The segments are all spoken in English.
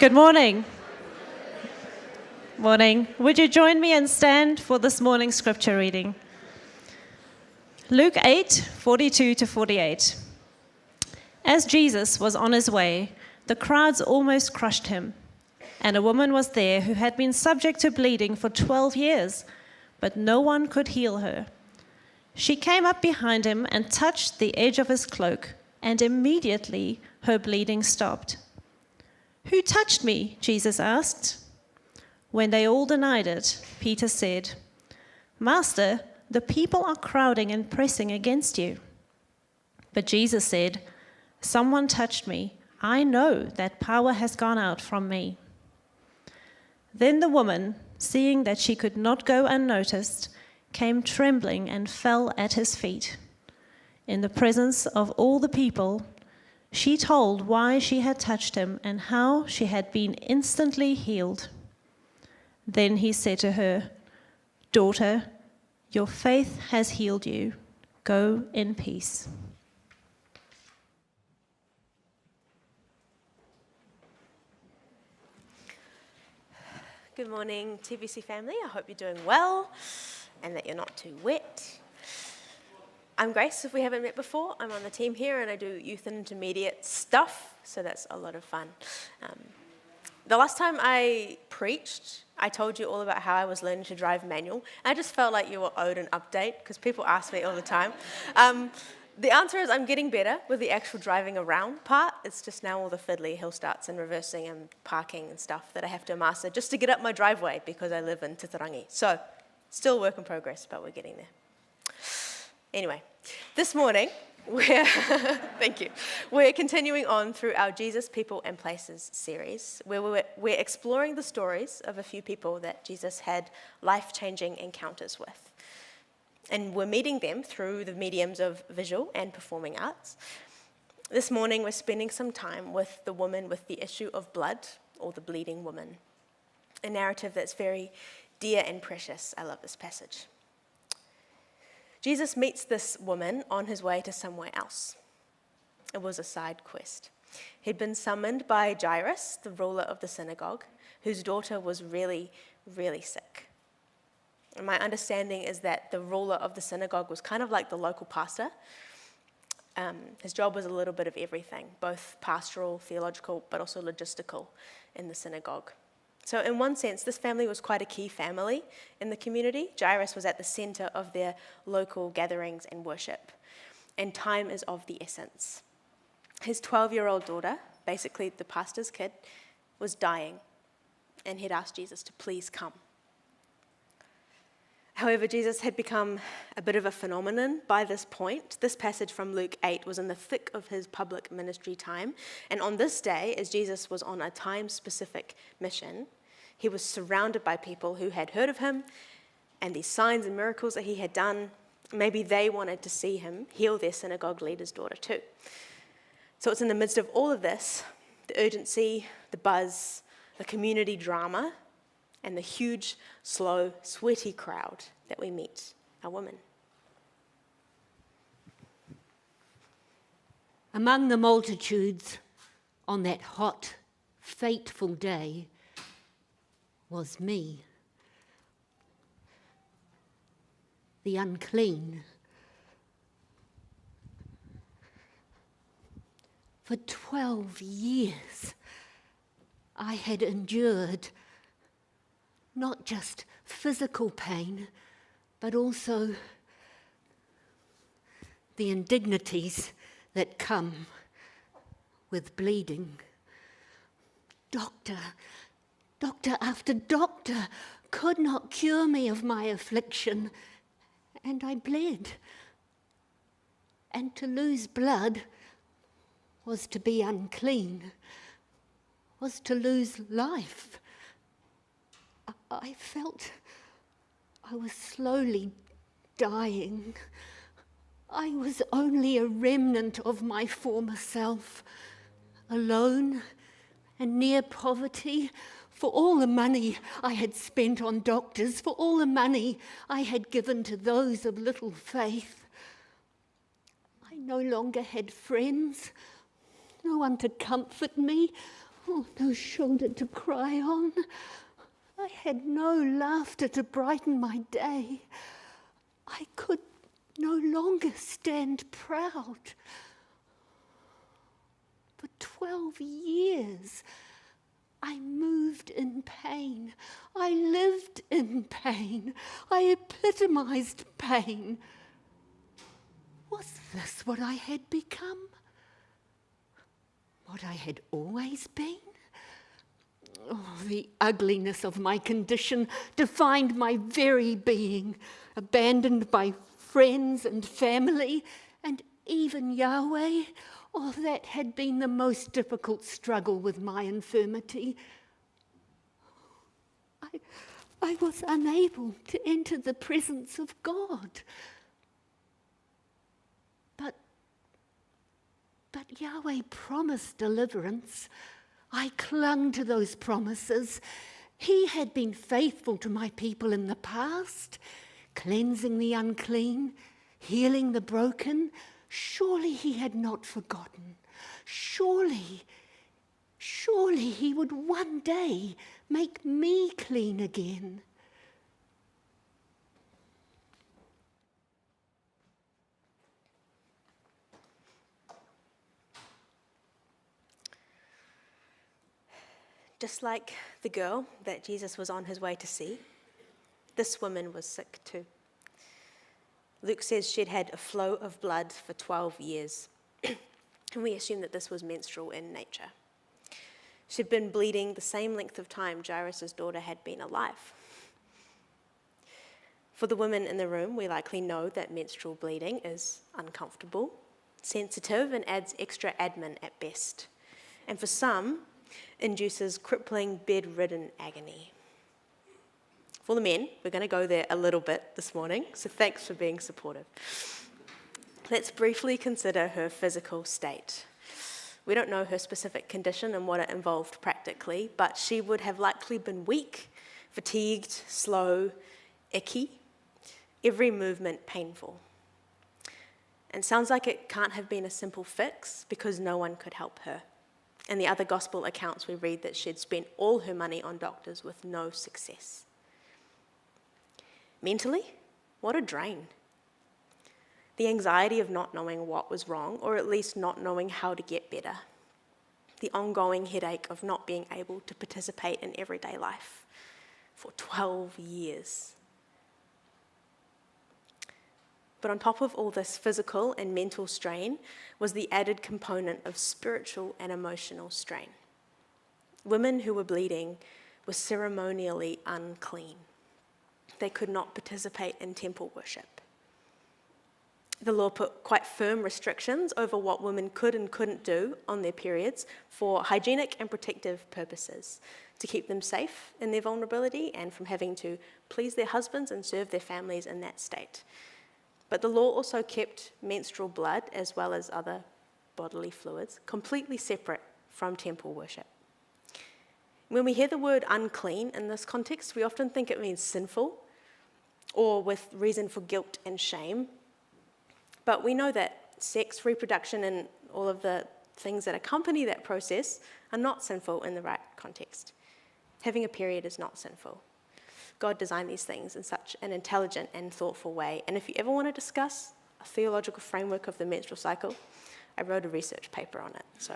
Good morning. Morning. Would you join me and stand for this morning's scripture reading? Luke 8:42-48. As Jesus was on his way, the crowds almost crushed him, and a woman was there who had been subject to bleeding for 12 years, but no one could heal her. She came up behind him and touched the edge of his cloak, and immediately her bleeding stopped. "Who touched me?" Jesus asked. When they all denied it, Peter said, "Master, the people are crowding and pressing against you." But Jesus said, "Someone touched me. I know that power has gone out from me." Then the woman, seeing that she could not go unnoticed, came trembling and fell at his feet. In the presence of all the people, she told why she had touched him and how she had been instantly healed. Then he said to her, "Daughter, your faith has healed you. Go in peace." Good morning, TBC family. I hope you're doing well and that you're not too wet. I'm Grace, if we haven't met before. I'm on the team here and I do youth and intermediate stuff, so that's a lot of fun. The last time I preached, I told you all about how I was learning to drive manual. I just felt like you were owed an update because people ask me all the time. The answer is I'm getting better with the actual driving around part. It's just now all the fiddly hill starts and reversing and parking and stuff that I have to master just to get up my driveway because I live in Titirangi. So, still work in progress, but we're getting there. Anyway, this morning, we're continuing on through our Jesus, People and Places series, where we're exploring the stories of a few people that Jesus had life-changing encounters with. And we're meeting them through the mediums of visual and performing arts. This morning, we're spending some time with the woman with the issue of blood, or the bleeding woman, a narrative that's very dear and precious. I love this passage. Jesus meets this woman on his way to somewhere else. It was a side quest. He'd been summoned by Jairus, the ruler of the synagogue, whose daughter was really, really sick. And my understanding is that the ruler of the synagogue was kind of like the local pastor. His job was a little bit of everything, both pastoral, theological, but also logistical in the synagogue. So in one sense, this family was quite a key family in the community. Jairus was at the center of their local gatherings and worship, and time is of the essence. His 12-year-old daughter, basically the pastor's kid, was dying, and he'd asked Jesus to please come. However, Jesus had become a bit of a phenomenon by this point. This passage from Luke 8 was in the thick of his public ministry time. And on this day, as Jesus was on a time-specific mission, he was surrounded by people who had heard of him and these signs and miracles that he had done. Maybe they wanted to see him heal their synagogue leader's daughter too. So it's in the midst of all of this, the urgency, the buzz, the community drama, and the huge, slow, sweaty crowd that we meet a woman. Among the multitudes on that hot, fateful day was me, the unclean. For 12 years, I had endured not just physical pain, but also the indignities that come with bleeding. Doctor after doctor could not cure me of my affliction, and I bled. And to lose blood was to be unclean, was to lose life. I felt I was slowly dying. I was only a remnant of my former self, alone and near poverty, for all the money I had spent on doctors, for all the money I had given to those of little faith. I no longer had friends, no one to comfort me Oh, no shoulder to cry on. I had no laughter to brighten my day. I could no longer stand proud. For 12 years, I moved in pain. I lived in pain. I epitomized pain. Was this what I had become? What I had always been? Oh, the ugliness of my condition defined my very being, abandoned by friends and family, and even Yahweh. Oh, that had been the most difficult struggle with my infirmity. I was unable to enter the presence of God. But Yahweh promised deliverance. I clung to those promises. He had been faithful to my people in the past, cleansing the unclean, healing the broken. Surely he had not forgotten. Surely he would one day make me clean again. Just like the girl that Jesus was on his way to see, this woman was sick too. Luke says she'd had a flow of blood for 12 years, and we assume that this was menstrual in nature. She'd been bleeding the same length of time Jairus' daughter had been alive. For the women in the room, we likely know that menstrual bleeding is uncomfortable, sensitive, and adds extra admin at best. And for some, induces crippling, bedridden agony. For the men, we're going to go there a little bit this morning, so thanks for being supportive. Let's briefly consider her physical state. We don't know her specific condition and what it involved practically, but she would have likely been weak, fatigued, slow, icky, every movement painful. And sounds like it can't have been a simple fix because no one could help her. In the other gospel accounts, we read that she'd spent all her money on doctors with no success. Mentally, what a drain. The anxiety of not knowing what was wrong, or at least not knowing how to get better. The ongoing headache of not being able to participate in everyday life for 12 years. But on top of all this physical and mental strain was the added component of spiritual and emotional strain. Women who were bleeding were ceremonially unclean. They could not participate in temple worship. The law put quite firm restrictions over what women could and couldn't do on their periods for hygienic and protective purposes, to keep them safe in their vulnerability and from having to please their husbands and serve their families in that state. But the law also kept menstrual blood, as well as other bodily fluids, completely separate from temple worship. When we hear the word unclean in this context, we often think it means sinful or with reason for guilt and shame. But we know that sex, reproduction, and all of the things that accompany that process are not sinful in the right context. Having a period is not sinful. God designed these things in such an intelligent and thoughtful way. And if you ever want to discuss a theological framework of the menstrual cycle, I wrote a research paper on it. So,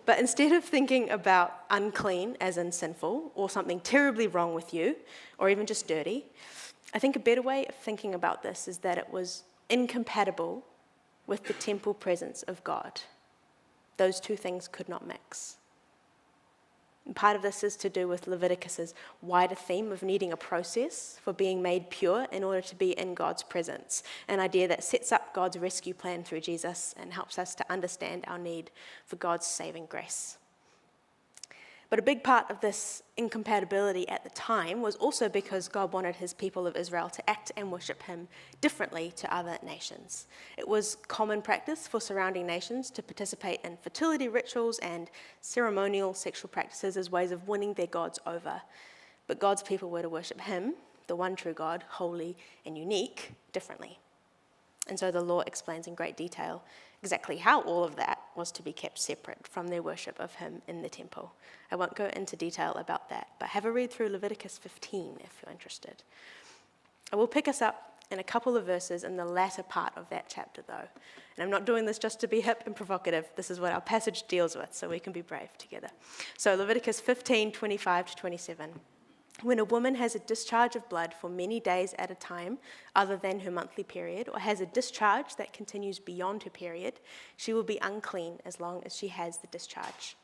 but instead of thinking about unclean as in sinful or something terribly wrong with you or even just dirty, I think a better way of thinking about this is that it was incompatible with the temple presence of God. Those two things could not mix. And part of this is to do with Leviticus's wider theme of needing a process for being made pure in order to be in God's presence, an idea that sets up God's rescue plan through Jesus and helps us to understand our need for God's saving grace. But a big part of this incompatibility at the time was also because God wanted his people of Israel to act and worship him differently to other nations. It was common practice for surrounding nations to participate in fertility rituals and ceremonial sexual practices as ways of winning their gods over. But God's people were to worship him, the one true God, holy and unique, differently. And so the law explains in great detail exactly how all of that was to be kept separate from their worship of him in the temple. I won't go into detail about that, but have a read through Leviticus 15 if you're interested. I will pick us up in a couple of verses in the latter part of that chapter, though. And I'm not doing this just to be hip and provocative. This is what our passage deals with, so we can be brave together. So Leviticus 15, 25 to 27. When a woman has a discharge of blood for many days at a time, other than her monthly period, or has a discharge that continues beyond her period, she will be unclean as long as she has the discharge,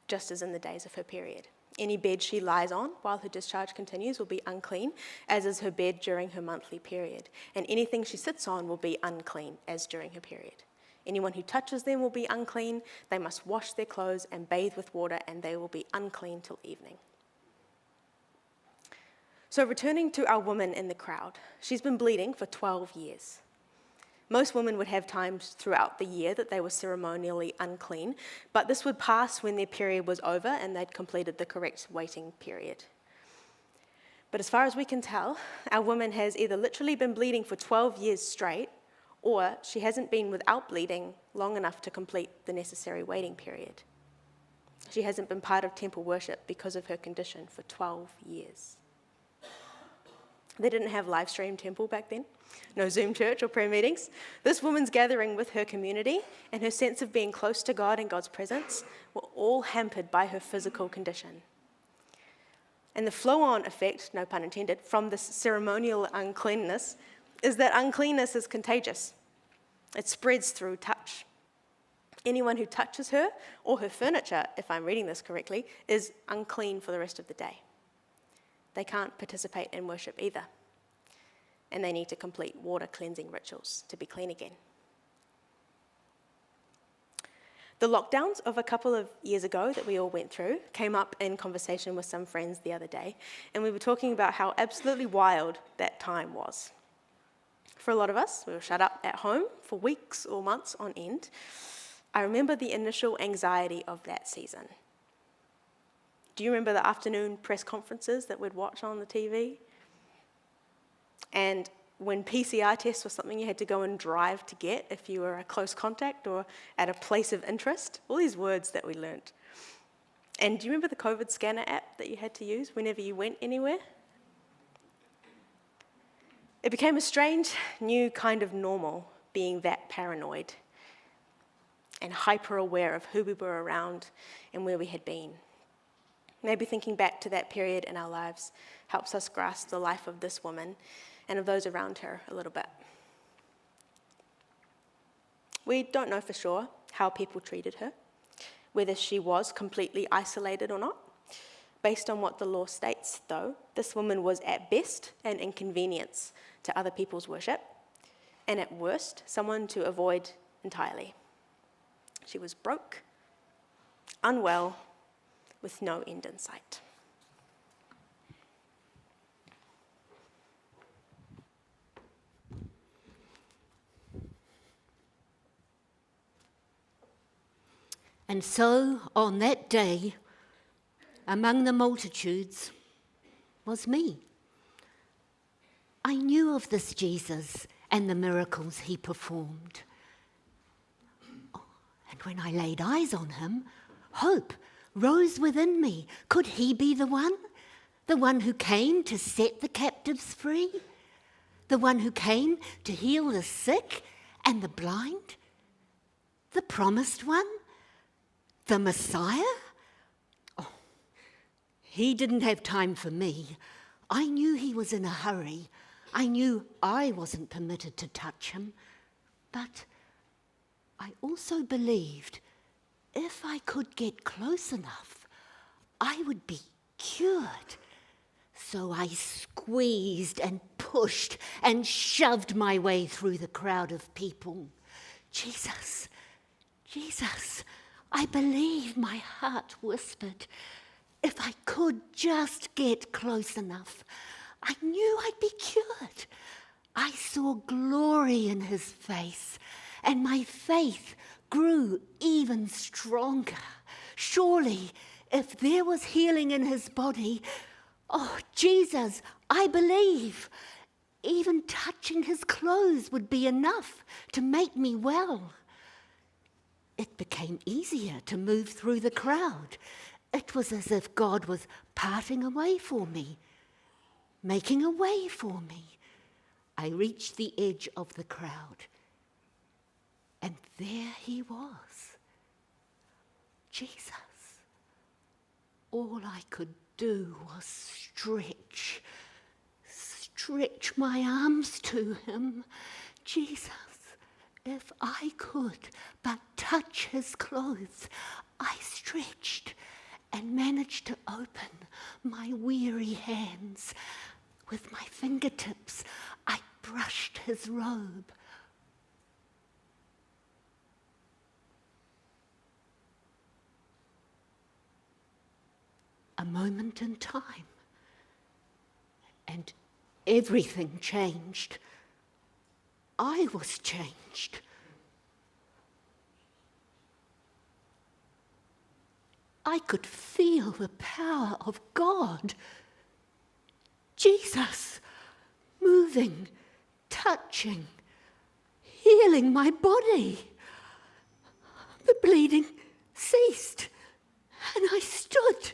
just as in the days of her period. Any bed she lies on while her discharge continues will be unclean, as is her bed during her monthly period. And anything she sits on will be unclean, as during her period. Anyone who touches them will be unclean. They must wash their clothes and bathe with water, and they will be unclean till evening. So returning to our woman in the crowd, she's been bleeding for 12 years. Most women would have times throughout the year that they were ceremonially unclean, but this would pass when their period was over and they'd completed the correct waiting period. But as far as we can tell, our woman has either literally been bleeding for 12 years straight, or she hasn't been without bleeding long enough to complete the necessary waiting period. She hasn't been part of temple worship because of her condition for 12 years. They didn't have live stream temple back then, no Zoom church or prayer meetings. This woman's gathering with her community and her sense of being close to God and God's presence were all hampered by her physical condition. And the flow-on effect, no pun intended, from this ceremonial uncleanness is that uncleanness is contagious. It spreads through touch. Anyone who touches her or her furniture, if I'm reading this correctly, is unclean for the rest of the day. They can't participate in worship either. And they need to complete water cleansing rituals to be clean again. The lockdowns of a couple of years ago that we all went through came up in conversation with some friends the other day, and we were talking about how absolutely wild that time was. For a lot of us, we were shut up at home for weeks or months on end. I remember the initial anxiety of that season. Do you remember the afternoon press conferences that we'd watch on the TV? And when PCR tests were something you had to go and drive to get if you were a close contact or at a place of interest, all these words that we learnt. And do you remember the COVID scanner app that you had to use whenever you went anywhere? It became a strange new kind of normal, being that paranoid and hyper-aware of who we were around and where we had been. Maybe thinking back to that period in our lives helps us grasp the life of this woman and of those around her a little bit. We don't know for sure how people treated her, whether she was completely isolated or not. Based on what the law states, though, this woman was at best an inconvenience to other people's worship, and at worst, someone to avoid entirely. She was broke, unwell, with no end in sight. And so, on that day, among the multitudes was me. I knew of this Jesus and the miracles he performed. And when I laid eyes on him, hope rose within me. Could he be the one? The one who came to set the captives free? The one who came to heal the sick and the blind? The promised one? The Messiah? Oh, he didn't have time for me. I knew he was in a hurry. I knew I wasn't permitted to touch him. But I also believed if I could get close enough, I would be cured. So I squeezed and pushed and shoved my way through the crowd of people. Jesus, Jesus, I believe, my heart whispered. If I could just get close enough, I knew I'd be cured. I saw glory in his face, and my faith grew even stronger. Surely, if there was healing in his body, oh, Jesus, I believe. Even touching his clothes would be enough to make me well. it became easier to move through the crowd. It was as if God was parting a way for me, making a way for me. I reached the edge of the crowd, and there he was, Jesus. All I could do was stretch my arms to him. Jesus, if I could but touch his clothes, I stretched and managed to open my weary hands. With my fingertips, I brushed his robe. A moment in time, and everything changed. I was changed. I could feel the power of God. Jesus moving, touching, healing my body. The bleeding ceased, and I stood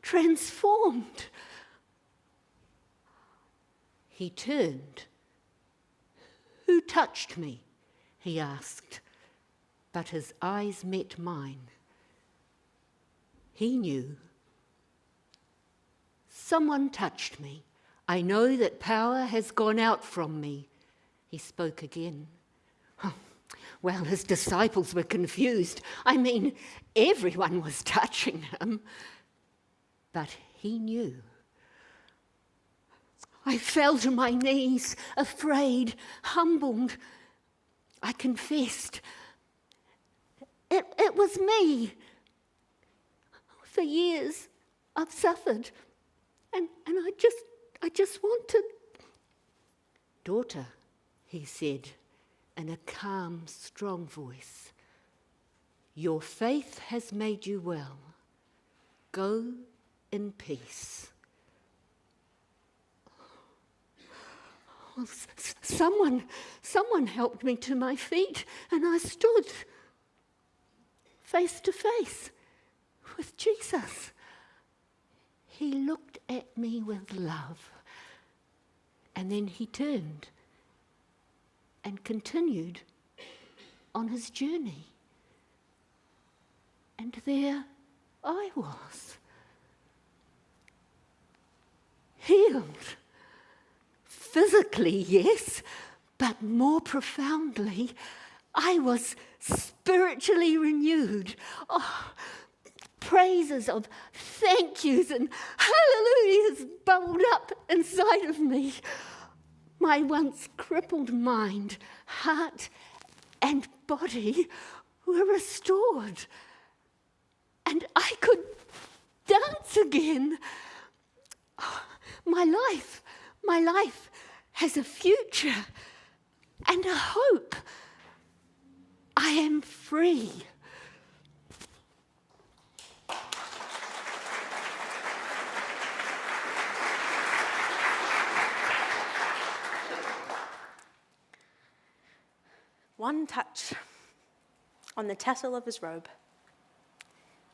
transformed. He turned. "Who touched me?" he asked, but his eyes met mine. He knew. "Someone touched me. I know that power has gone out from me." He spoke again. Well, his disciples were confused. I mean, everyone was touching him. But he knew. I fell to my knees, afraid, humbled. I confessed. It was me. For years, I've suffered, and I just wanted. "Daughter," he said in a calm, strong voice, "your faith has made you well. Go in peace." Well, someone helped me to my feet, and I stood face to face with Jesus. He looked at me with love, and then he turned and continued on his journey. And there I was, healed. Physically, yes, but more profoundly, I was spiritually renewed. Oh, praises of thank yous and hallelujahs bubbled up inside of me. My once crippled mind, heart, and body were restored, and I could dance again. Oh, my life has a future and a hope. I am free. One touch on the tassel of his robe.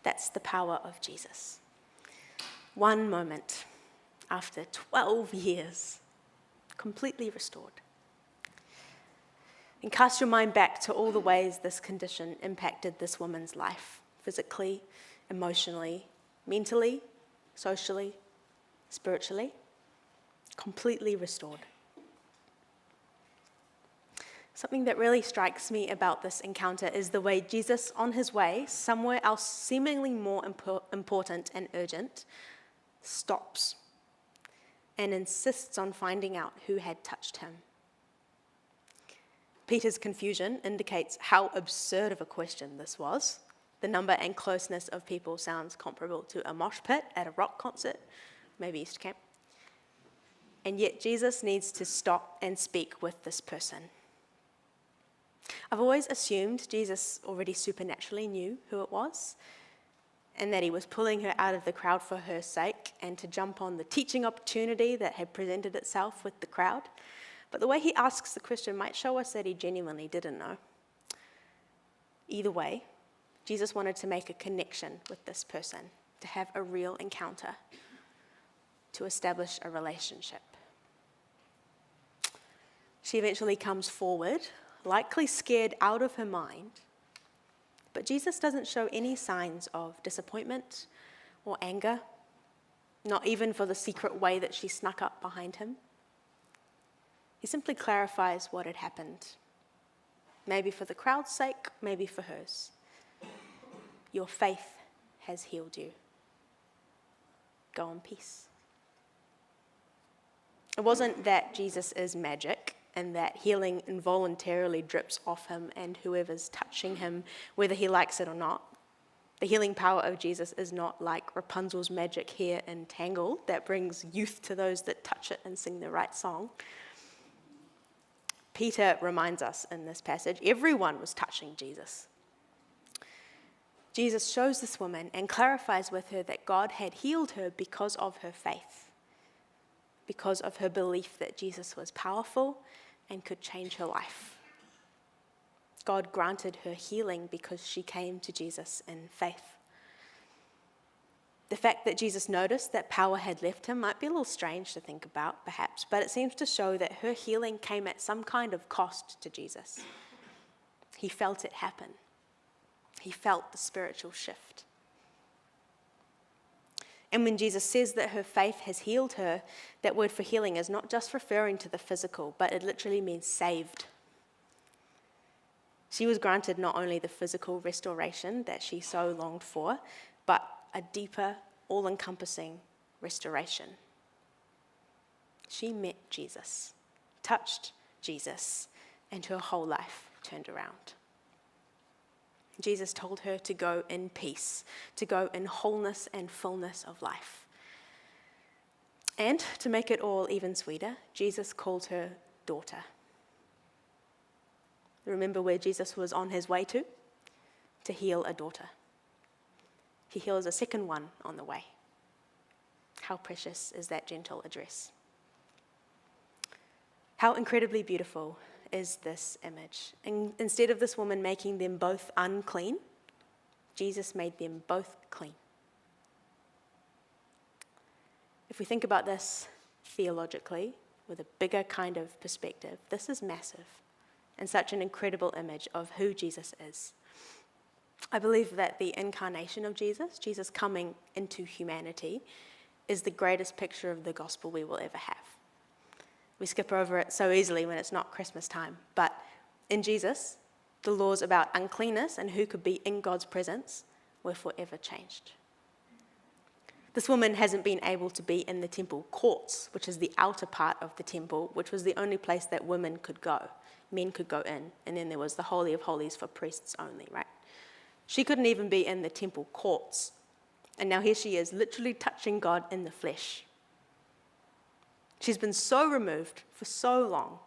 That's the power of Jesus. One moment after 12 years, completely restored. And cast your mind back to all the ways this condition impacted this woman's life, physically, emotionally, mentally, socially, spiritually, completely restored. Something that really strikes me about this encounter is the way Jesus, on his way somewhere else seemingly more important and urgent, stops and insists on finding out who had touched him. Peter's confusion indicates how absurd of a question this was. The number and closeness of people sounds comparable to a mosh pit at a rock concert, maybe East Camp. And yet Jesus needs to stop and speak with this person. I've always assumed Jesus already supernaturally knew who it was, and that he was pulling her out of the crowd for her sake and to jump on the teaching opportunity that had presented itself with the crowd. But the way he asks the question might show us that he genuinely didn't know. Either way, Jesus wanted to make a connection with this person, to have a real encounter, to establish a relationship. She eventually comes forward, likely scared out of her mind, but Jesus doesn't show any signs of disappointment or anger, not even for the secret way that she snuck up behind him. He simply clarifies what had happened, maybe for the crowd's sake, maybe for hers. Your faith has healed you. Go in peace. It wasn't that Jesus is magic and that healing involuntarily drips off him and whoever's touching him, whether he likes it or not. The healing power of Jesus is not like Rapunzel's magic hair in Tangled that brings youth to those that touch it and sing the right song. Peter reminds us in this passage, everyone was touching Jesus. Jesus shows this woman and clarifies with her that God had healed her because of her faith, because of her belief that Jesus was powerful and could change her life. God granted her healing because she came to Jesus in faith. The fact that Jesus noticed that power had left him might be a little strange to think about, perhaps, but it seems to show that her healing came at some kind of cost to Jesus. He felt it happen. He felt the spiritual shift. And when Jesus says that her faith has healed her, that word for healing is not just referring to the physical, but it literally means saved. She was granted not only the physical restoration that she so longed for, but a deeper, all-encompassing restoration. She met Jesus, touched Jesus, and her whole life turned around. Jesus told her to go in peace, to go in wholeness and fullness of life. And to make it all even sweeter, Jesus called her daughter. Remember where Jesus was on his way to? To heal a daughter. He heals a second one on the way. How precious is that gentle address? How incredibly beautiful is this image. And instead of this woman making them both unclean, Jesus made them both clean. If we think about this theologically, with a bigger kind of perspective, this is massive and such an incredible image of who Jesus is. I believe that the incarnation of Jesus, Jesus coming into humanity, is the greatest picture of the gospel we will ever have. We skip over it so easily when it's not Christmas time, but in Jesus, the laws about uncleanness and who could be in God's presence were forever changed. This woman hasn't been able to be in the temple courts, which is the outer part of the temple, which was the only place that women could go. Men could go in, and then there was the Holy of Holies for priests only, right? She couldn't even be in the temple courts. And now here she is, literally touching God in the flesh. She's been so removed for so long,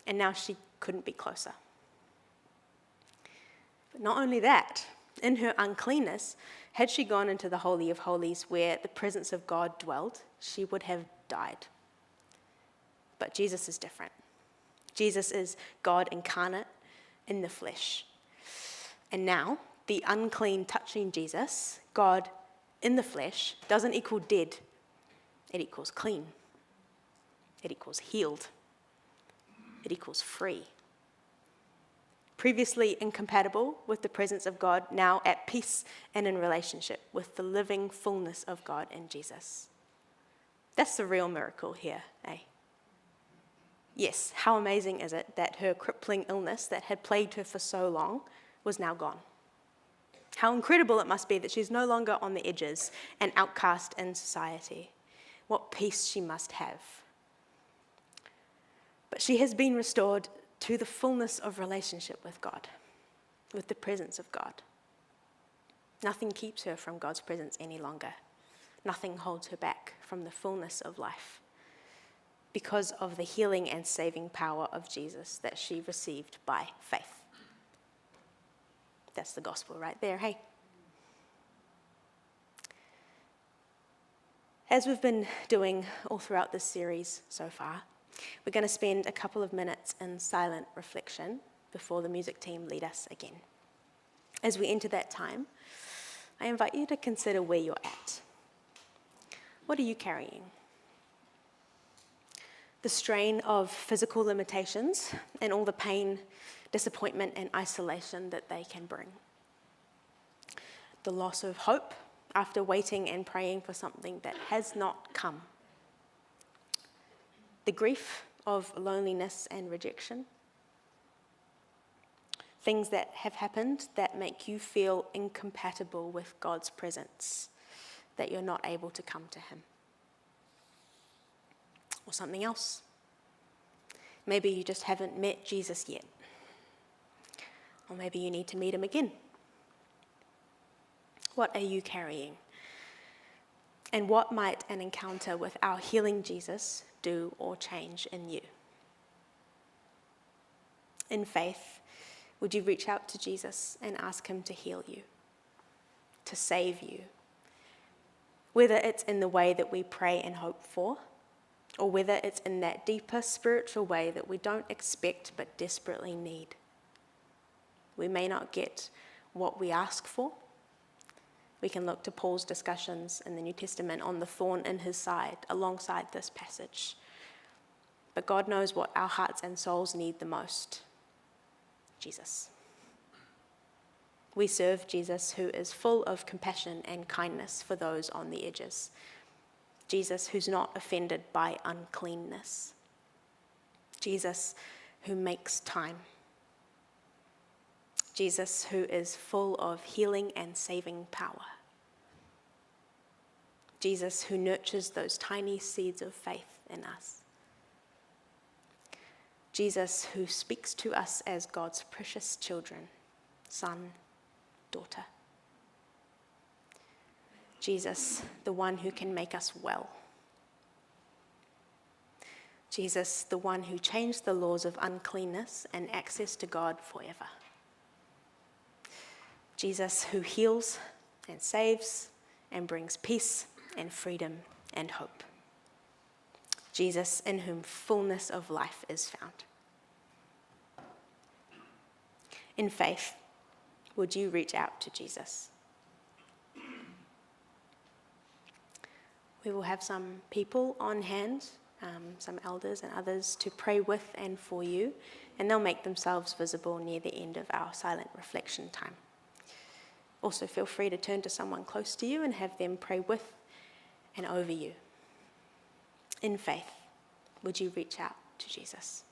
and now she couldn't be closer. But not only that, in her uncleanness, had she gone into the Holy of Holies where the presence of God dwelled, she would have died. But Jesus is different. Jesus is God incarnate in the flesh. And now, the unclean touching Jesus, God in the flesh, doesn't equal dead. It equals clean. It equals healed. It equals free. Previously incompatible with the presence of God, now at peace and in relationship with the living fullness of God in Jesus. That's the real miracle here, eh? Yes, how amazing is it that her crippling illness that had plagued her for so long was now gone? How incredible it must be that she's no longer on the edges and outcast in society. What peace she must have. But she has been restored to the fullness of relationship with God, with the presence of God. Nothing keeps her from God's presence any longer. Nothing holds her back from the fullness of life because of the healing and saving power of Jesus that she received by faith. That's the gospel right there, hey? As we've been doing all throughout this series so far, we're going to spend a couple of minutes in silent reflection before the music team lead us again. As we enter that time, I invite you to consider where you're at. What are you carrying? The strain of physical limitations and all the pain, disappointment, and isolation that they can bring. The loss of hope after waiting and praying for something that has not come. The grief of loneliness and rejection. Things that have happened that make you feel incompatible with God's presence, that you're not able to come to Him. Or something else. Maybe you just haven't met Jesus yet. Or maybe you need to meet Him again. What are you carrying? And what might an encounter with our healing Jesus do or change in you? In faith, would you reach out to Jesus and ask Him to heal you, to save you? Whether it's in the way that we pray and hope for, or whether it's in that deeper spiritual way that we don't expect but desperately need. We may not get what we ask for. We can look to Paul's discussions in the New Testament on the thorn in his side alongside this passage. But God knows what our hearts and souls need the most. Jesus. We serve Jesus, who is full of compassion and kindness for those on the edges. Jesus, who's not offended by uncleanness. Jesus, who makes time. Jesus, who is full of healing and saving power. Jesus, who nurtures those tiny seeds of faith in us. Jesus, who speaks to us as God's precious children, son, daughter. Jesus, the one who can make us well. Jesus, the one who changed the laws of uncleanness and access to God forever. Jesus, who heals and saves and brings peace and freedom and hope. Jesus, in whom fullness of life is found. In faith, would you reach out to Jesus? We will have some people on hand, some elders and others to pray with and for you, and they'll make themselves visible near the end of our silent reflection time. Also, feel free to turn to someone close to you and have them pray with and over you. In faith, would you reach out to Jesus?